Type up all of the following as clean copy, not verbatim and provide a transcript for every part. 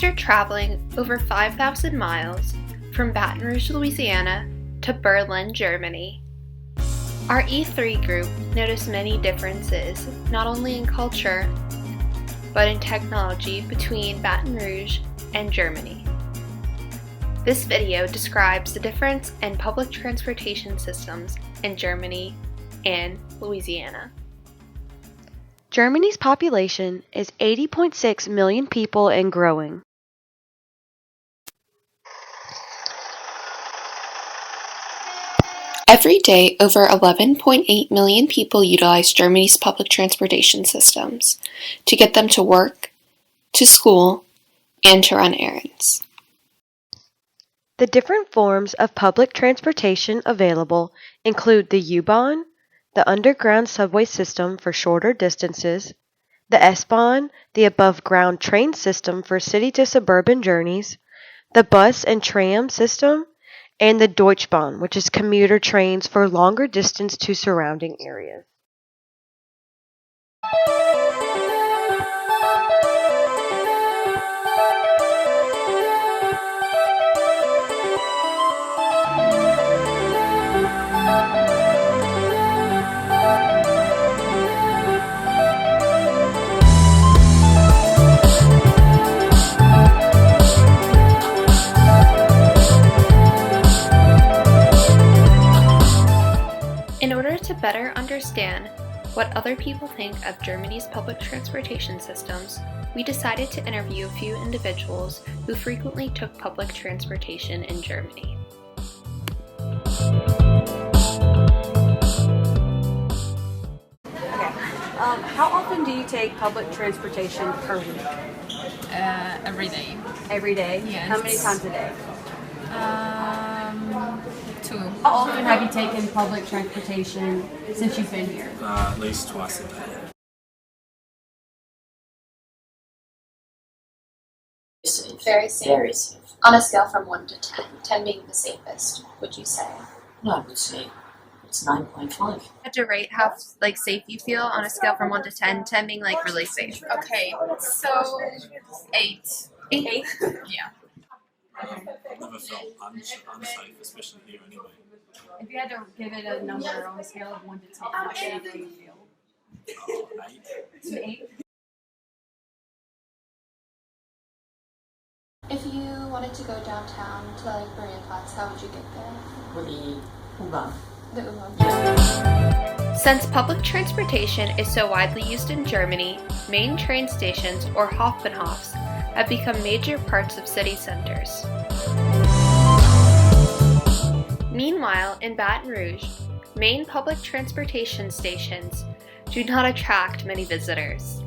After traveling over 5,000 miles from Baton Rouge, Louisiana to Berlin, Germany, our E3 group noticed many differences, not only in culture, but in technology between Baton Rouge and Germany. This video describes the difference in public transportation systems in Germany and Louisiana. Germany's population is 80.6 million people and growing. Every day, over 11.8 million people utilize Germany's public transportation systems to get them to work, to school, and to run errands. The different forms of public transportation available include the U-Bahn, the underground subway system for shorter distances, the S-Bahn, the above-ground train system for city to suburban journeys, the bus and tram system, and the Deutschbahn, which is commuter trains for longer distance to surrounding areas. In order to better understand what other people think of Germany's public transportation systems, we decided to interview a few individuals who frequently took public transportation in Germany. How often do you take public transportation per week? Every day. Every day? Yes. How many times a day? 2. How often have you taken public transportation since you've been here? At least twice a day. Very safe. Very safe. On a scale from 1 to 10, 10 being the safest, would you say? No, I would say it's 9.5. Had to rate how safe you feel on a scale from 1 to 10, 10 being really safe. Okay, so 8. 8? Yeah. Never felt unsafe, especially here anyway. If you had to give it a number on a scale of 1 to 10, how do you feel? 8. It's an 8? If you wanted to go downtown to Marienplatz, how would you get there? With the U-Bahn. The U-Bahn. Since public transportation is so widely used in Germany, main train stations, or Hauptbahnhofs, have become major parts of city centers. Meanwhile, in Baton Rouge, main public transportation stations do not attract many visitors.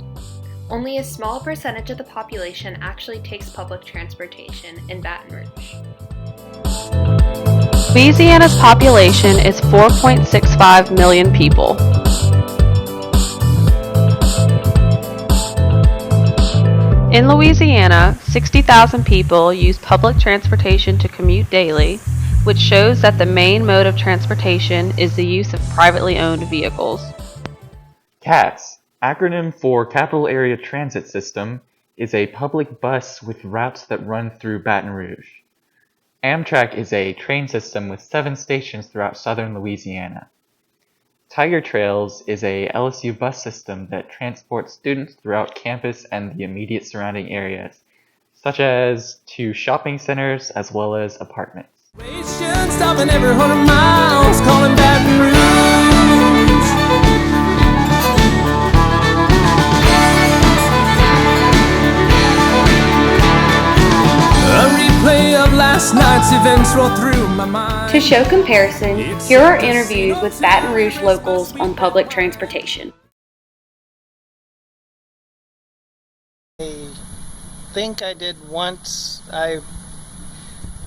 Only a small percentage of the population actually takes public transportation in Baton Rouge. Louisiana's population is 4.65 million people. In Louisiana, 60,000 people use public transportation to commute daily, which shows that the main mode of transportation is the use of privately owned vehicles. CATS, acronym for Capital Area Transit System, is a public bus with routes that run through Baton Rouge. Amtrak is a train system with 7 stations throughout southern Louisiana. Tiger Trails is a LSU bus system that transports students throughout campus and the immediate surrounding areas, such as to shopping centers as well as apartments. Stopping every 100 miles, calling Baton Rouge. A replay of last night's events roll through my mind. To show comparison, here are interviews with Baton Rouge locals on public transportation. I think I did once. I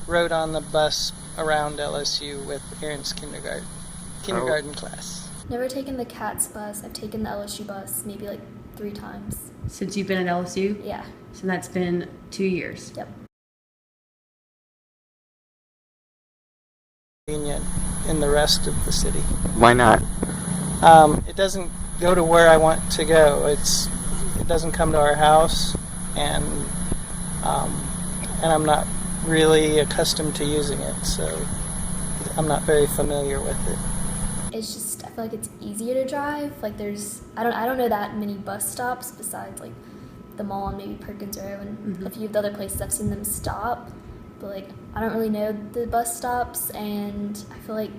rode on the bus around LSU with Aaron's kindergarten class. Never taken the CATS bus. I've taken the LSU bus maybe 3 times. Since you've been at LSU? Yeah. So that's been 2 years. Yep. Convenient in the rest of the city. Why not? It doesn't go to where I want to go. It doesn't come to our house, and and I'm not really accustomed to using it, so I'm not very familiar with it. It's just, I feel like it's easier to drive. Like I don't know that many bus stops besides like the mall and maybe Perkins Row and a few of the other places I've seen them stop. But like, I don't really know the bus stops, and I feel like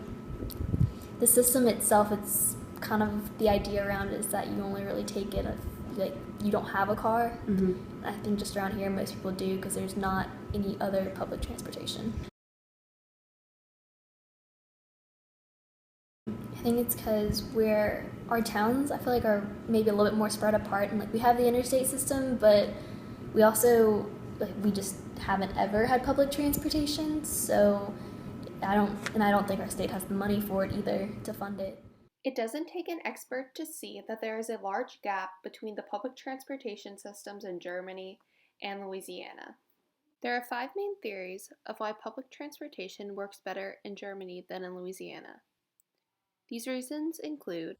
the system itself, it's kind of the idea around it is that you only really take it if like you don't have a car. I think just around here most people do because there's not any other public transportation. I think it's because our towns, I feel like, are maybe a little bit more spread apart, and like we have the interstate system, but we also we just haven't ever had public transportation. So I don't think our state has the money for it either to fund it. It doesn't take an expert to see that there is a large gap between the public transportation systems in Germany and Louisiana. There are 5 main theories of why public transportation works better in Germany than in Louisiana. These reasons include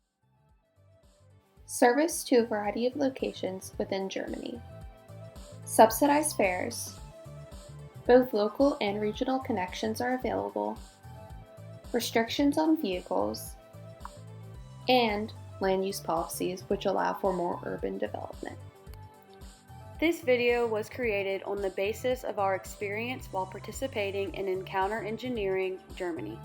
service to a variety of locations within Germany, subsidized fares, both local and regional connections are available, restrictions on vehicles, and land use policies which allow for more urban development. This video was created on the basis of our experience while participating in Encounter Engineering Germany.